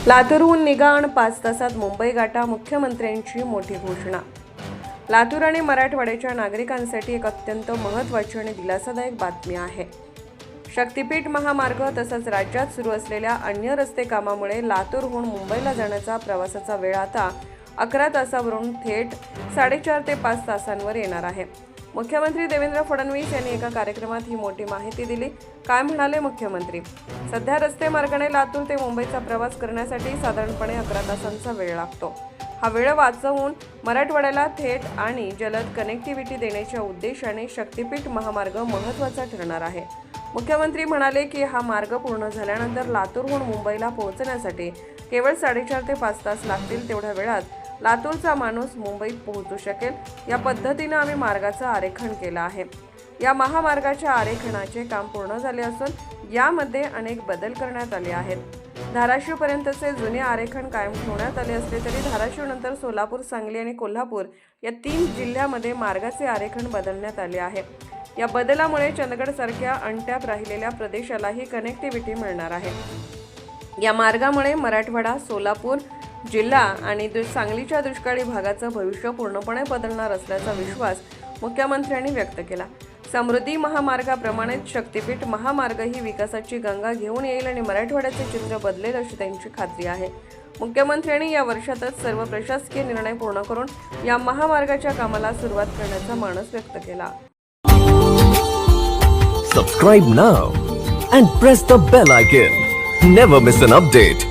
लातूरहून निघा आणि 5 तासात मुंबई गाठा, मुख्यमंत्र्यांची मोठी घोषणा। लातूर आणि मराठवाड्याच्या नागरिकांसाठी एक अत्यंत महत्त्वाची आणि दिलासादायक बातमी आहे। शक्तिपीठ महामार्ग तसंच राज्यात सुरू असलेल्या अन्य रस्ते कामामुळे लातूरहून मुंबईला जाण्याचा प्रवासाचा वेळ आता 11 तासावरून थेट 4.5 ते 5 तासांवर येणार आहे। मुख्यमंत्री देवेंद्र फडणवीस यांनी एका कार्यक्रमात ही मोठी माहिती दिली। काय म्हणाले मुख्यमंत्री? सध्या रस्ते मार्गाने लातूर ते मुंबईचा प्रवास करण्यासाठी साधारणपणे 11 तासांचा वेळ लागतो। हा वेळ वाचवून मराठवाड्याला थेट आणि जलद कनेक्टिव्हिटी देण्याच्या उद्देशाने शक्तिपीठ महामार्ग महत्त्वाचा ठरणार आहे। मुख्यमंत्री म्हणाले की हा मार्ग पूर्ण झाल्यानंतर लातूरहून मुंबईला पोहोचण्यासाठी केवळ 4.5 ते 5 तास लागतील। तेवढ्या वेळात लातूरचा माणूस मुंबईत पोहोचू शकेल। या पद्धतीने आम्ही मार्गाचं आरेखन केलं आहे। या महामार्गाच्या आरेखनाचे काम पूर्ण झाले असून यामध्ये अनेक बदल करण्यात आले आहेत। धाराशिवपर्यंतचे जुने आरेखन कायम ठेवण्यात आले असले तरी धाराशिवनंतर सोलापूर, सांगली आणि कोल्हापूर या 3 जिल्ह्यामध्ये मार्गाचे आरेखन बदलण्यात आले आहे। या बदलामुळे चंदगडसारख्या अणट्यात राहिलेल्या प्रदेशालाही कनेक्टिव्हिटी मिळणार आहे। या मार्गामुळे मराठवाडा, सोलापूर जिल्हा आणि सांगलीच्या दुष्काळी भागाचं भविष्य पूर्णपणे बदलणार असल्याचा विश्वास मुख्यमंत्र्यांनी व्यक्त केला। समृद्धी महामार्गाप्रमाणेच शक्तिपीठ महामार्ग ही विकासाची गंगा घेऊन येईल आणि मराठवाड्याचे चित्र बदलेल अशी त्यांची खात्री आहे। मुख्यमंत्र्यांनी या वर्षातच सर्व प्रशासकीय निर्णय पूर्ण करून या महामार्गाच्या कामाला सुरुवात करण्याचा मानस व्यक्त केला। Subscribe now and press the bell icon. Never miss an update.